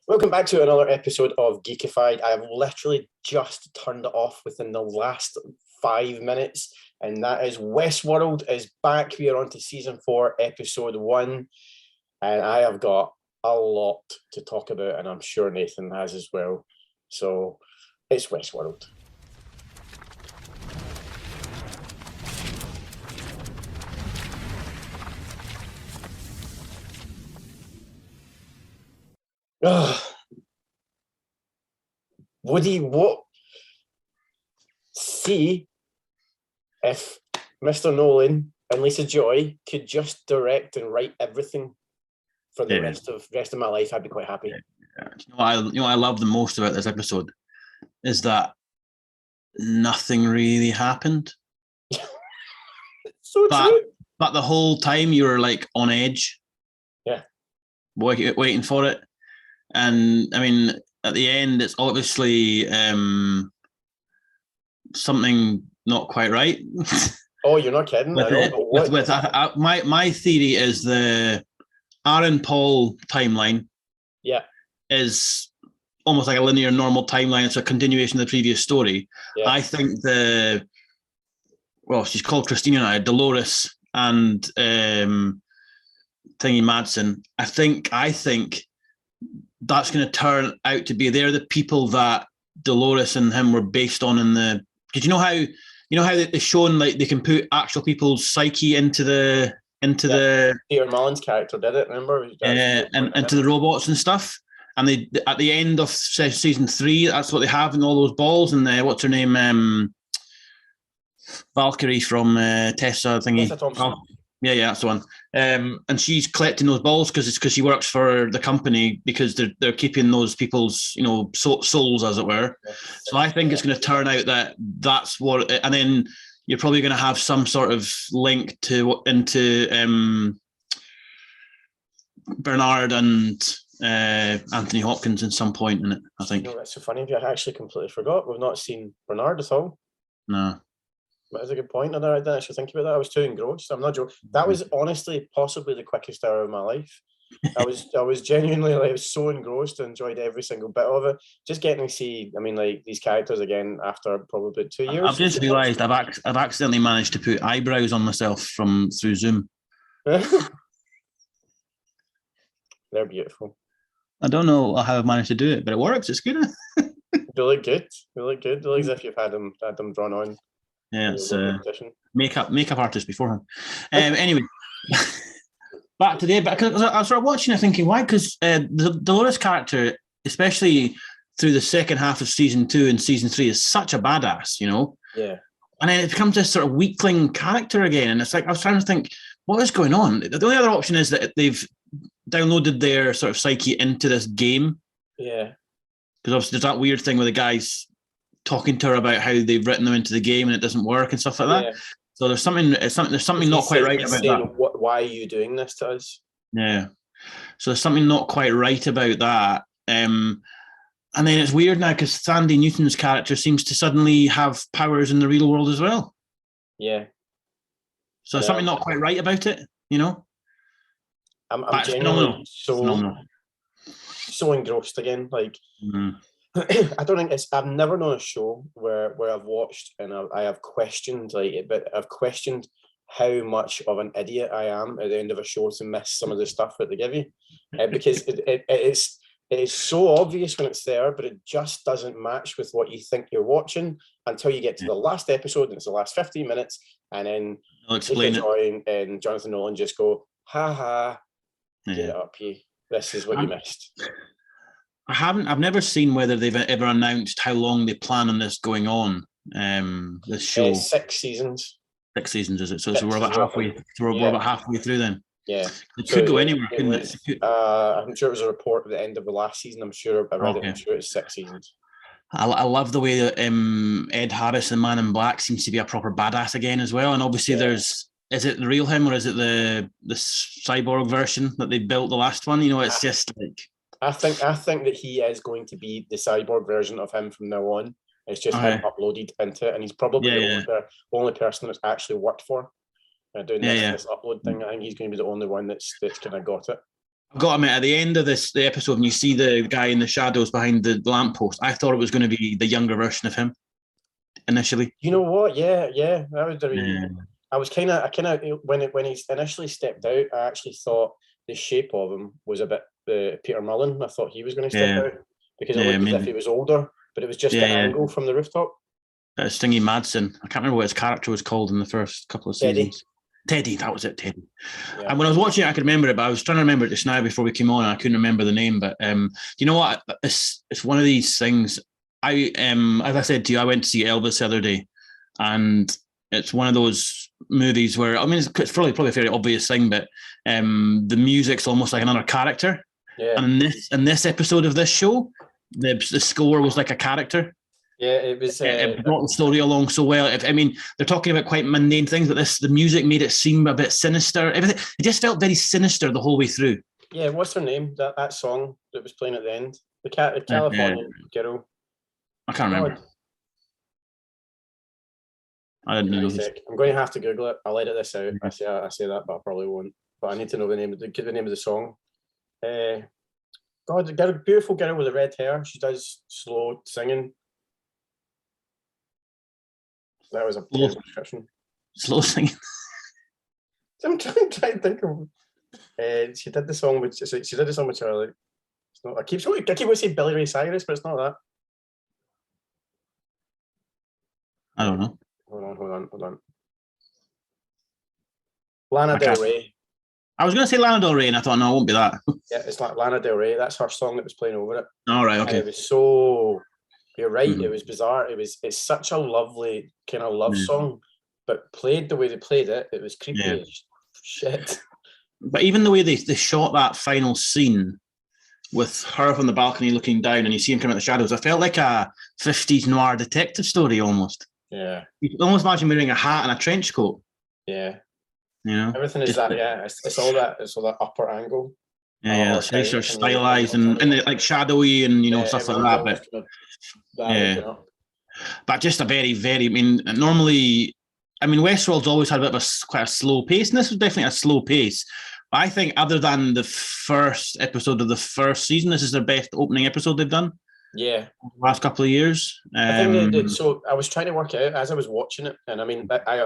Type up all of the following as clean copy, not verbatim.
Welcome back to another episode of Geekified. I've literally just turned it off within the last 5 minutes, and that is Westworld is back. We are on to season 4, episode 1, and I have got a lot to talk about, and I'm sure Nathan has as well. So it's Westworld. Woody, see if Mr. Nolan and Lisa Joy could just direct and write everything for the rest of my life, I'd be quite happy. Yeah. You know what I love the most about this episode is that nothing really happened. So true. But the whole time you were like on edge. Yeah. Waiting for it. And I mean, at the end, it's obviously something not quite right. Oh, you're not kidding. My theory is the Aaron Paul timeline. Yeah, is almost like a linear normal timeline. It's a continuation of the previous story. Yeah. I think she's called Christina now, Dolores and Thingy Madsen. I think that's going to turn out to be they're the people that Dolores and him were based on in the. Did you know how they've shown like they can put actual people's psyche into the Peter Mullen's character did it, remember? And into the robots and stuff. And they at the end of season 3, that's what they have in all those balls. And what's her name? Valkyrie from Tessa thingy. Tessa Thompson. Yeah, that's the one. And she's collecting those balls because she works for the company because they're keeping those people's souls, as it were. Yeah. So I think it's going to turn out that's what, and then you're probably going to have some sort of link into Bernard and Anthony Hopkins in some point in it, I think. That's so funny. I actually completely forgot. We've not seen Bernard at all. No. That is a good point. I didn't actually think about that. I was too engrossed. I'm not joking. That was honestly possibly the quickest hour of my life. I was genuinely I was so engrossed and enjoyed every single bit of it. Just getting to see, these characters again after probably 2 years. I've just realised I've accidentally managed to put eyebrows on myself through Zoom. They're beautiful. I don't know how I've managed to do it, but it works. It's good. They look good. They look as if you've had them drawn on. Yeah, it's makeup artist beforehand. Anyway, back to because I was sort of watching it thinking, why? Because the Dolores character, especially through the second half of season 2 and season 3, is such a badass, Yeah. And then it becomes this sort of weakling character again, and it's like I was trying to think, what is going on? The only other option is that they've downloaded their sort of psyche into this game. Yeah. Because obviously there's that weird thing where the guys talking to her about how they've written them into the game and it doesn't work and stuff like that. Yeah. So there's something not quite right about that. Why are you doing this to us? Yeah. So there's something not quite right about that. And then it's weird now because Sandy Newton's character seems to suddenly have powers in the real world as well. Yeah. So there's something not quite right about it, I'm genuinely so engrossed again. Like, I don't think I've never known a show where I've watched and I have questioned but I've questioned how much of an idiot I am at the end of a show to miss some of the stuff that they give you, because it is so obvious when it's there, but it just doesn't match with what you think you're watching until you get to the last episode and it's the last 15 minutes, and then I'll explain it. And Jonathan Nolan just go, ha, get it up, you. This is what you missed. I've never seen whether they've ever announced how long they plan on this going on. This show. 6 seasons. 6 seasons, is it? So we're about halfway. We're about halfway through then. Yeah, it could go anywhere, couldn't it? I'm sure it was a report at the end of the last season. I'm sure I read it. I'm sure it's 6 seasons. I love the way that Ed Harris and Man in Black seems to be a proper badass again as well. And obviously, is it the real him or is it the cyborg version that they built the last one? It's just like. I think that he is going to be the cyborg version of him from now on. It's just him uploaded into it, and he's probably the only person that's actually worked for doing this upload thing. I think he's going to be the only one that's kind of got it. I've got to admit, at the end of the episode, when you see the guy in the shadows behind the lamppost, I thought it was going to be the younger version of him initially. You know what? Yeah. That would have been. I when he initially stepped out, I actually thought the shape of him was a bit Peter Mullen. I thought he was going to step out because it looked as if he was older, but it was just the angle from the rooftop. Stingy Madsen. I can't remember what his character was called in the first couple of seasons. Teddy, that was it, Teddy. Yeah. And when I was watching it, I could remember it, but I was trying to remember it just now before we came on, and I couldn't remember the name. But you know what? It's one of these things. As I said to you, I went to see Elvis the other day, and it's one of those movies where, I mean, it's probably a very obvious thing, but the music's almost like another character. Yeah. And in this episode of this show, the score was like a character. Yeah, it was. It brought the story along so well. I mean, they're talking about quite mundane things, but the music made it seem a bit sinister. Everything, it just felt very sinister the whole way through. Yeah, what's her name? That song that was playing at the end, the California girl. I can't remember. I didn't know. I'm going to have to Google it. I'll edit this out. I say that, but I probably won't. But I need to know the name of the song. God, the beautiful girl with the red hair. She does slow singing. That was a poor description. Slow singing. I'm trying to think of. She did the song with. She did the song with Charlie. It's not. I keep wanting to say Billy Ray Cyrus, but it's not that. I don't know. Hold on. Lana Del Rey. I was going to say Lana Del Rey, and I thought, no, it won't be that. Yeah, it's like Lana Del Rey. That's her song that was playing over it. All right, okay. And it was so. You're right. Mm-hmm. It was bizarre. It's such a lovely kind of love song, but played the way they played it, it was creepy as shit. But even the way they shot that final scene with her from the balcony looking down, and you see him come out of the shadows, I felt like a 50s noir detective story almost. Yeah. You can almost imagine wearing a hat and a trench coat. Yeah. You know, everything is that. Yeah, it's all that. It's all that upper angle. Yeah, it's nice, sort of stylized and like shadowy and stuff like that. But but just a very, very. I mean, normally, Westworld's always had a bit of quite a slow pace, and this was definitely a slow pace. But I think, other than the first episode of the first season, this is their best opening episode they've done. Yeah, the last couple of years. I think so. I was trying to work out as I was watching it, and I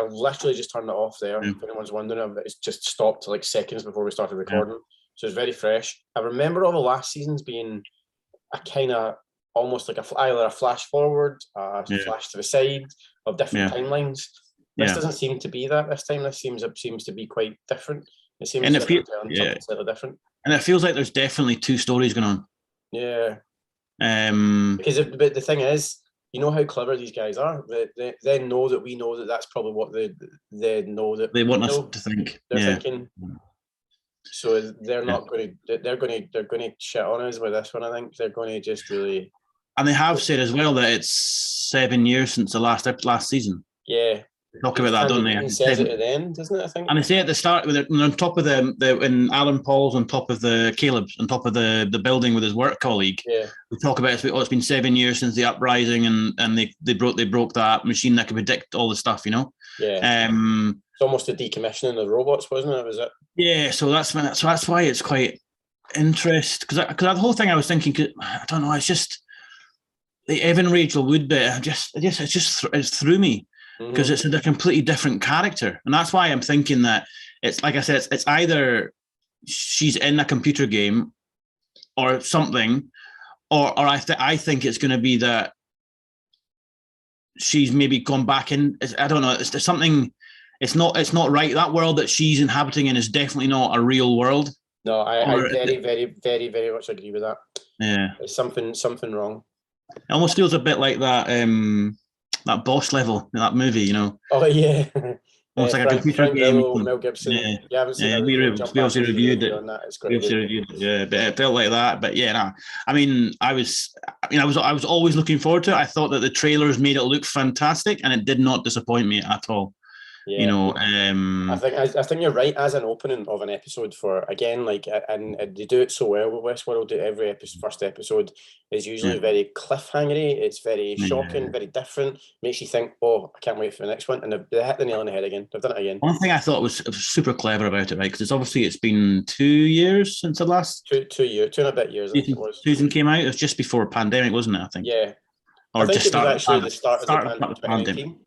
literally just turned it off there. If anyone's wondering, it's just stopped like seconds before we started recording. Yeah. So it's very fresh. I remember all the last seasons being a kind of almost like either a flash forward, a flash to the side of different timelines. This doesn't seem to be that this time. This seems to be quite different. It seems to be slightly different. And it feels like there's definitely two stories going on. Yeah. Because the thing is, you know how clever these guys are. They know that we know that that's probably what they know that they want us to think. They're thinking. So they're not going to. They're going to shit on us with this one. I think they're going to just really. And they have said as well that it's 7 years since the last season. Yeah. Talk about that, don't they? It says it at the end, doesn't it? I think. And they say at the start when on top of when Alan Paul's on top of Caleb's on top of the building with his work colleague. Yeah. We talk about it's been 7 years since the uprising, and they broke that machine that could predict all the stuff, Yeah. It's almost the decommissioning of robots, wasn't it? Was it? Yeah. So that's why it's quite interesting because that whole thing I was thinking, I don't know, it's just the Evan Rachel Wood bit. It's through me. Because it's a completely different character, and that's why I'm thinking that it's like I said, it's either she's in a computer game or something, or I think it's going to be that she's maybe gone back in. I don't know. There's something. It's not right. That world that she's inhabiting in is definitely not a real world. No, I very, very, very, very much agree with that. Yeah, there's something wrong. It almost feels a bit like that. That boss level in that movie, Oh yeah, almost like a computer game. Mel Gibson. Yeah, you haven't seen it. We obviously reviewed it. It's great. Yeah, but it felt like that. But yeah, no. I was always looking forward to it. I thought that the trailers made it look fantastic, and it did not disappoint me at all. Yeah. You know, I think you're right. As an opening of an episode for, again, like, and they do it so well with Westworld. Every first episode is usually very cliffhangery. It's very shocking, very different. Makes you think, oh, I can't wait for the next one. And they hit the nail on the head again. They've done it again. One thing I thought was super clever about it, right? Because it's been 2 years since the last 2 years, 2 and a bit years. I think it was. Season came out. It was just before pandemic, wasn't it? I think. Yeah. Or I think just it was actually the start of the pandemic. 2019.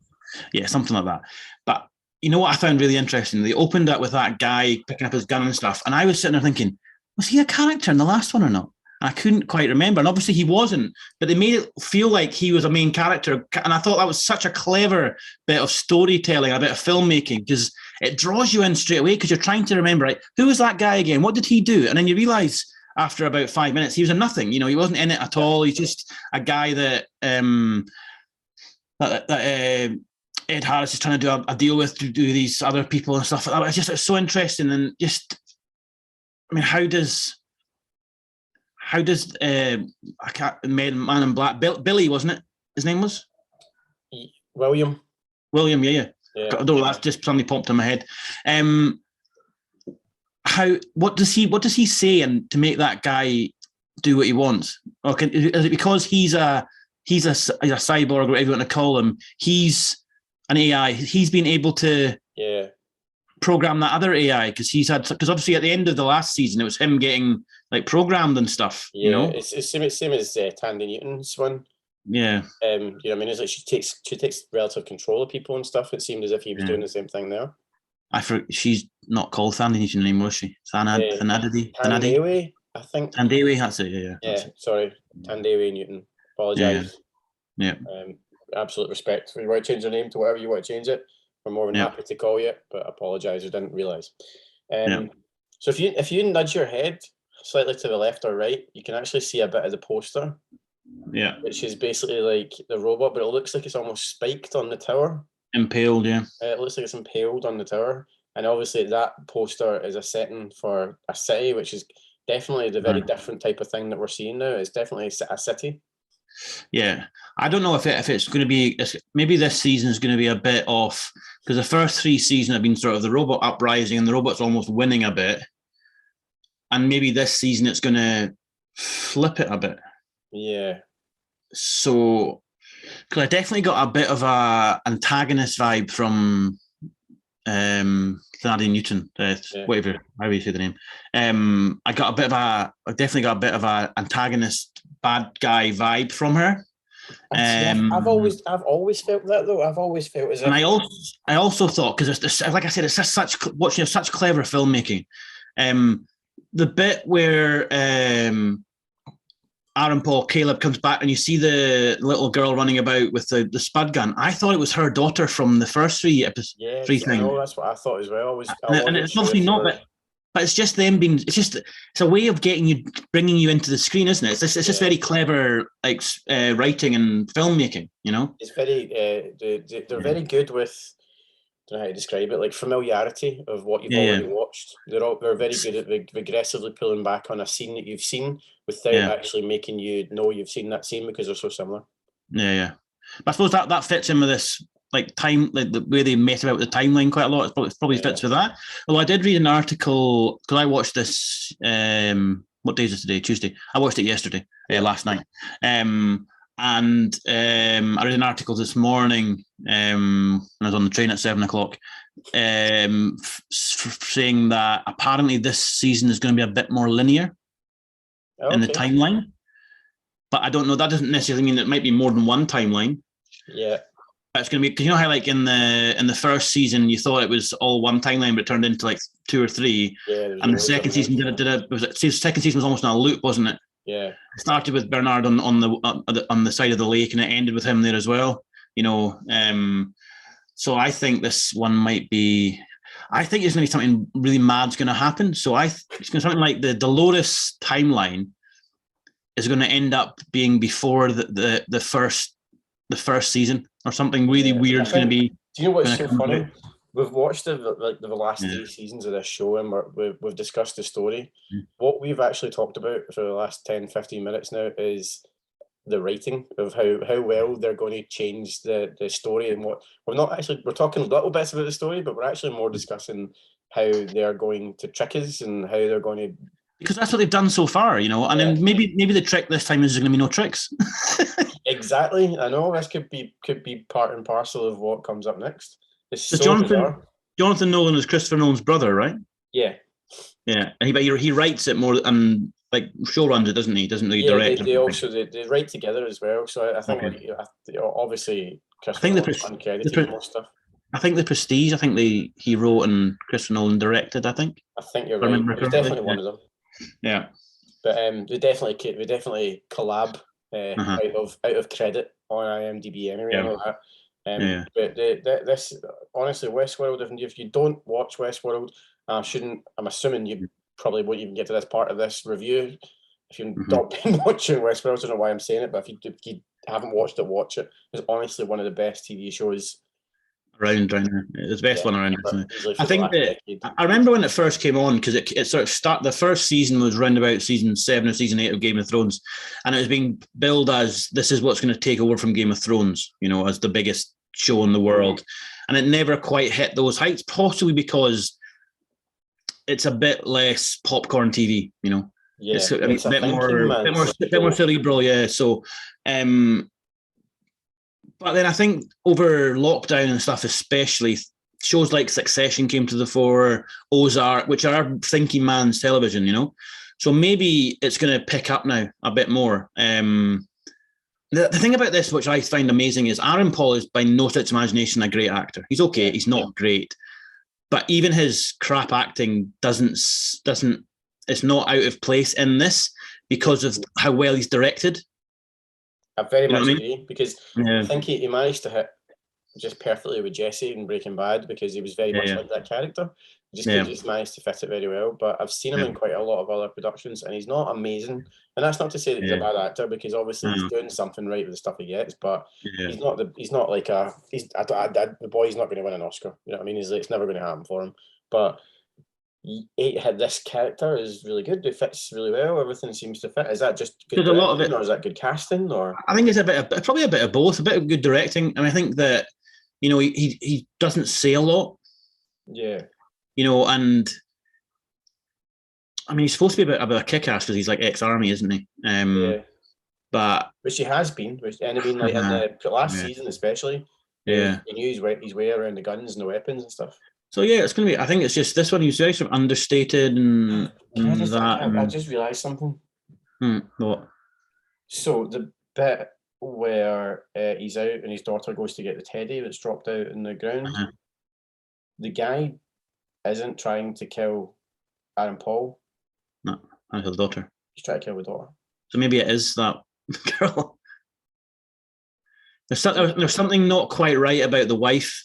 Yeah, something like that. But you know what I found really interesting? They opened up with that guy picking up his gun and stuff, and I was sitting there thinking, was he a character in the last one or not? And I couldn't quite remember, and obviously he wasn't. But they made it feel like he was a main character, and I thought that was such a clever bit of storytelling, a bit of filmmaking, because it draws you in straight away because you're trying to remember, right? Who was that guy again? What did he do? And then you realise after about 5 minutes he was a nothing. You know, he wasn't in it at all. He's just a guy that Ed Harris is trying to do a deal with to do these other people and stuff. It's so interesting, and just, I mean, how does man in black, Billy, wasn't it? His name was William. Yeah. I don't know. That's just suddenly popped in my head. What does he say and to make that guy do what he wants? Or is it because he's a cyborg or whatever you want to call him? He's an AI. He's been able to program that other AI because obviously at the end of the last season it was him getting like programmed and stuff. Yeah, you know, it's same as Tandy Newton's one. Yeah. You know what I mean? It's like she takes relative control of people and stuff. It seemed as if he was doing the same thing there. She's not called Tandy Newton anymore, is she? Thanadi, I think. Tandewi, that's it. Yeah, sorry, Tandewi Newton. Apologise. Yeah. Absolute respect. If you want to change your name to whatever you want to change it, we're more than happy to call you it, but apologise, I didn't realise. So if you nudge your head slightly to the left or right, you can actually see a bit of the poster. Yeah. Which is basically like the robot, but it looks like it's almost spiked on the tower. Impaled, yeah. It looks like it's impaled on the tower. And obviously that poster is a setting for a city, which is definitely the very different type of thing that we're seeing now. It's definitely a city. Yeah. I don't know if it's going to be, maybe this season is going to be a bit off, because the first 3 seasons have been sort of the robot uprising and the robot's almost winning a bit. And maybe this season it's going to flip it a bit. Yeah. So, because I definitely got a bit of a antagonist vibe from Thanadi Newton, whatever, however you say the name. I definitely got a bit of a antagonist, bad guy vibe from her. I've always felt that though. I've always felt as if. And I also thought, because it's like I said, it's just such clever filmmaking. The bit where Aaron Paul Caleb comes back and you see the little girl running about with the spud gun. I thought it was her daughter from the first 3 episodes. Yeah, things. no, that's what I thought as well. And it's obviously not, but it's just them being. It's a way of bringing you into the screen, isn't it? It's just very clever, like writing and filmmaking. You know, it's very. They're very good with. I don't know how to describe it, like familiarity of what you've already watched. They're very good at aggressively pulling back on a scene that you've seen without actually making you know you've seen that scene because they're so similar. Yeah. But I suppose that fits in with this like the way they mess about with the timeline quite a lot. It probably fits with that. Although I did read an article because I watched this. What day is it today? Tuesday. I watched it yesterday, last night. And I read an article this morning when I was on the train at 7:00, saying that apparently this season is going to be a bit more linear in the timeline. But I don't know. That doesn't necessarily mean it might be more than one timeline. Yeah. But it's going to be, because you know how like in the first season you thought it was all one timeline, but it turned into like 2 or 3. Yeah. And the second season second season was almost in a loop, wasn't it? Yeah, it started with Bernard on the side of the lake, and it ended with him there as well. You know, so I think this one might be. I think there's going to be something really mad's going to happen. So it's going to be something like the Dolores timeline is going to end up being before the first season, or something really weird is going to be. Do you know what's so funny? We've watched the last 3 seasons of this show, and we've discussed the story. What we've actually talked about for the last 10, 15 minutes now is the writing of how well they're going to change the story, and what we're talking little bits about the story, but we're actually more discussing how they're going to trick us and how they're going to, because that's what they've done so far, and then maybe the trick this time is there's going to be no tricks. Exactly. I know this could be part and parcel of what comes up next. It's so Jonathan Nolan is Christopher Nolan's brother, right? Yeah. Yeah, and he writes it more like show runs it, doesn't he? Doesn't really direct. They write together as well. So I think obviously Christopher Nolan's uncredited most stuff. I think The Prestige. I think he wrote and Christopher Nolan directed. I think you're right. It was definitely one of them. Yeah, but we definitely collab out of credit on IMDb anyway. And all that. But this honestly, Westworld. If you don't watch Westworld, I'm assuming you probably won't even get to this part of this review if you've not been watching Westworld. I don't know why I'm saying it, but if you haven't watched it, watch it. It's honestly one of the best TV shows around now. It's the best one around. I think I remember when it first came on, because it sort of the first season was round about season 7 or season 8 of Game of Thrones, and it was being billed as this is what's going to take over from Game of Thrones, as the biggest show in the world, and it never quite hit those heights, possibly because it's a bit less popcorn TV, Yeah, it's a bit more cerebral, yeah. So, but then I think over lockdown and stuff, especially shows like Succession came to the fore, Ozark, which are thinking man's television, So maybe it's going to pick up now a bit more. The thing about this, which I find amazing, is Aaron Paul is by no stretch of imagination a great actor. He's okay. He's not great. But even his crap acting doesn't. It's not out of place in this because of how well he's directed. I very much agree, because I think he managed to hit just perfectly with Jesse in Breaking Bad, because he was very much like that character. He just managed to fit it very well. But I've seen him in quite a lot of other productions, and he's not amazing. And that's not to say that he's a bad actor, because obviously he's doing something right with the stuff he gets. But he's not like the boy's not going to win an Oscar. You know what I mean? It's never going to happen for him. But this character is really good. It fits really well. Everything seems to fit. Is that just good directing, a lot of it, or is that good casting? Or I think it's probably a bit of both. A bit of good directing, and I think that he doesn't say a lot. Yeah. And I mean, he's supposed to be a bit of a kick-ass because he's like ex-army, isn't he? But which he has been. In the last season, especially. Yeah. He knew his way around the guns and the weapons and stuff. So yeah, it's going to be. I think it's just this one. He's very sort of understated and I just realised something. What? So the bit where he's out and his daughter goes to get the teddy that's dropped out in the ground, the guy isn't trying to kill Aaron Paul. No, I kill the daughter. He's trying to kill the daughter. So maybe it is that girl. There's something not quite right about the wife,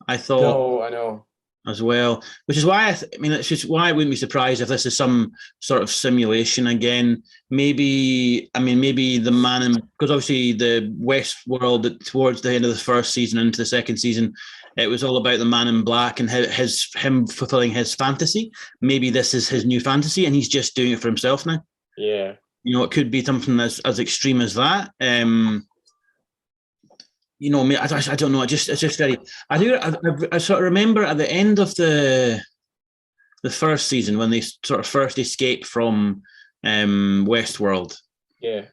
I thought. No, I know. As well, which is why it's just why I wouldn't be surprised if this is some sort of simulation again. Maybe the man because obviously the Westworld towards the end of the first season into the second season, it was all about the man in black and him fulfilling his fantasy. Maybe this is his new fantasy and he's just doing it for himself now. Yeah, it could be something as extreme as that. I don't know. It's just very. I sort of remember at the end of the first season when they sort of first escape from Westworld. Yeah,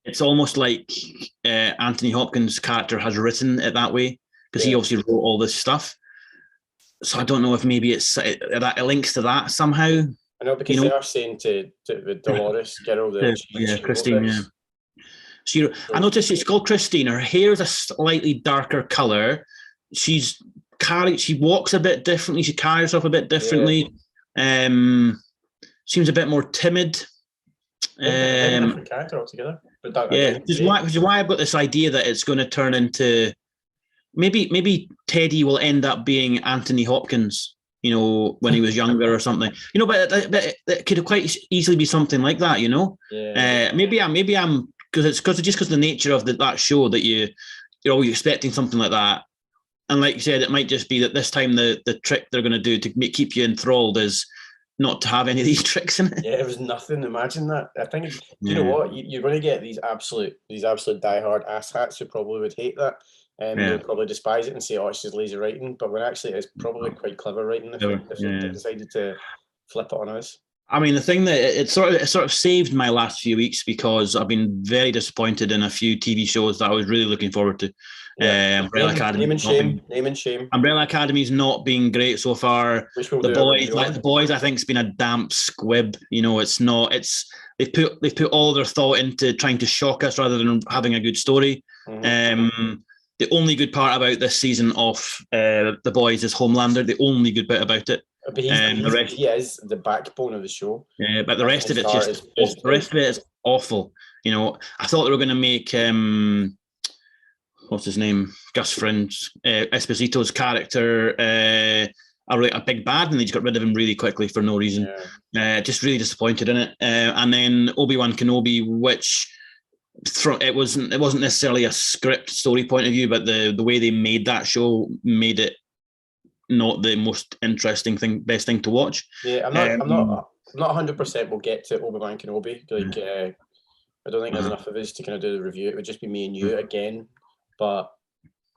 it's almost like Anthony Hopkins' character has written it that way because he obviously wrote all this stuff. So I don't know if maybe that it links to that somehow. I know because they are saying to Dolores, girl, Christine. Yeah. I noticed she's called Christine. Her hair is a slightly darker colour. She walks a bit differently. She carries herself a bit differently. Seems a bit more timid. Different character altogether. Which is why I've got this idea that it's going to turn into maybe Teddy will end up being Anthony Hopkins. When he was younger or something. But it could quite easily be something like that. Yeah. Maybe I'm. Because it's because of the nature of that show that you're always expecting something like that, and like you said, it might just be that this time the trick they're going to do to keep you enthralled is not to have any of these tricks in it. Yeah, it was nothing. Imagine that. I think, you know what? You're going to get these absolute diehard asshats who probably would hate that. They'll probably despise it and say, "Oh, it's just lazy writing." But when actually it's probably quite clever writing if they decided to flip it on us. I mean, the thing that it sort of saved my last few weeks because I've been very disappointed in a few TV shows that I was really looking forward to. Umbrella Academy. Name and shame. Umbrella Academy's not been great so far. The boys, I think, it's been a damp squib. You know, it's not. They've put all their thought into trying to shock us rather than having a good story. Mm-hmm. The only good part about this season of The Boys is Homelander. The only good bit about it. But he is the backbone of the show. Yeah, but the rest of it is awful. You know, I thought they were going to make what's his name, Gus Fring's Esposito's character a big bad, and they just got rid of him really quickly for no reason. Just really disappointed in it. And then Obi-Wan Kenobi, which it wasn't necessarily a script story point of view, but the way they made that show made it not the most interesting best thing to watch. Yeah, I'm not 100%. We'll get to Obi-Wan Kenobi. I don't think there's enough of us to kind of do the review. It would just be me and you again,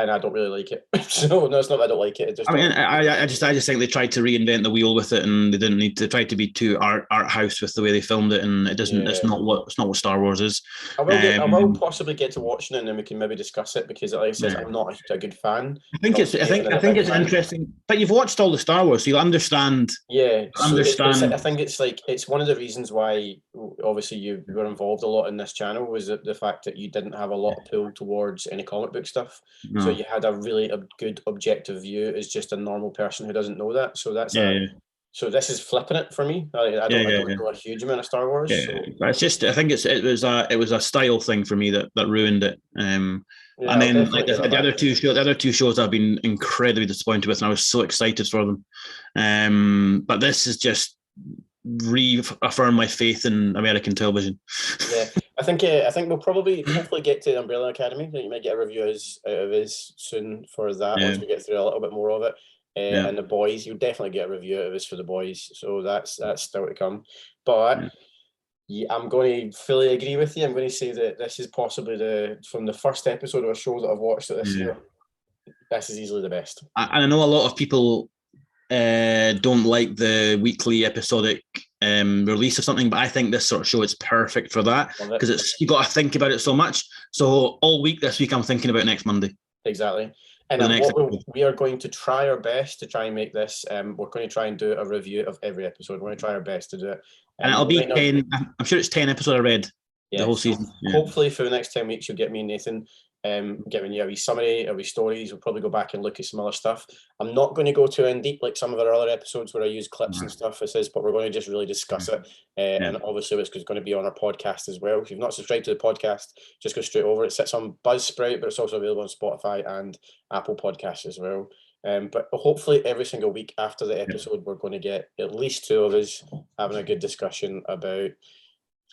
and I don't really like it. So no, it's not that I don't like it. I just think they tried to reinvent the wheel with it, and they didn't need to try to be too art house with the way they filmed it, and it doesn't. It's not what Star Wars is. I will possibly get to watching it, and then we can maybe discuss it because, like I said, I'm not a good fan. I think it's interesting, but you've watched all the Star Wars, so you'll understand. Yeah, I think it's one of the reasons why obviously you were involved a lot in this channel was the fact that you didn't have a lot of pull towards any comic book stuff. No. So you had a really good objective view as just a normal person who doesn't know that. So that's so this is flipping it for me. I don't know a huge amount of Star Wars. Yeah. So. It's just I think it was a style thing for me that ruined it. And then like the other two shows I've been incredibly disappointed with, and I was so excited for them. But this is just reaffirm my faith in American television. Yeah, I think we'll hopefully get to Umbrella Academy. You might get a review out of us soon for that once we get through a little bit more of it. And The Boys, you'll definitely get a review out of us for The Boys. So that's still to come. But I'm going to fully agree with you. I'm going to say that this is possibly from the first episode of a show that I've watched this year. This is easily the best. I know a lot of people don't like the weekly episodic release of something, but I think this sort of show is perfect for that because you got to think about it so much. So all week this week I'm thinking about next Monday. Exactly. And we are going to try our best to try and make this. We're going to try and do a review of every episode. We're going to try our best to do it. And it'll be 10. I'm sure it's 10 episodes I read the whole season. Hopefully for the next 10 weeks you'll get me and Nathan giving you a wee summary, a wee stories. We'll probably go back and look at some other stuff. I'm not going to go too in deep like some of our other episodes where I use clips and stuff, but we're going to just really discuss it. And obviously it's going to be on our podcast as well. If you've not subscribed to the podcast, just go straight over. It sits on Buzzsprout, but it's also available on Spotify and Apple Podcasts as well. But hopefully every single week after the episode, we're going to get at least two of us having a good discussion about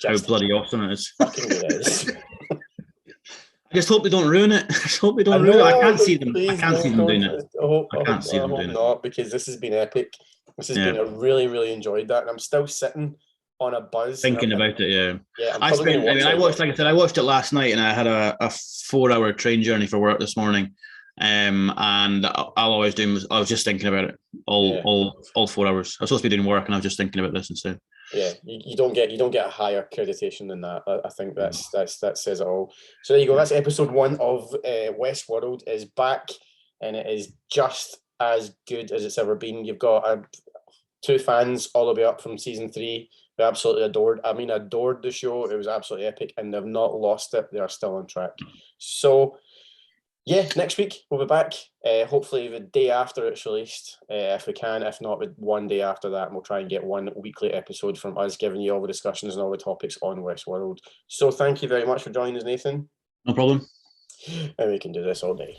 how bloody awesome it is. Fucking good it is. I just hope they don't ruin it. I can't see them doing it. I can't see them doing it. Not, because this has been epic. This has been, I really, really enjoyed that. And I'm still sitting on a buzz. Thinking about it, yeah. I watched it last night, and I had a 4-hour train journey for work this morning. And all I was doing was I was just thinking about it all 4 hours. I was supposed to be doing work, and I was just thinking about this instead. Yeah, you don't get a higher accreditation than that. I think that says it all. So there you go. That's episode 1 of Westworld is back, and it is just as good as it's ever been. You've got 2 fans all the way up from season 3 who absolutely adored the show. It was absolutely epic, and they've not lost it. They are still on track. So yeah, next week we'll be back. Hopefully the day after it's released, if we can. If not, one day after that, and we'll try and get one weekly episode from us giving you all the discussions and all the topics on Westworld. So thank you very much for joining us, Nathan. No problem. And we can do this all day.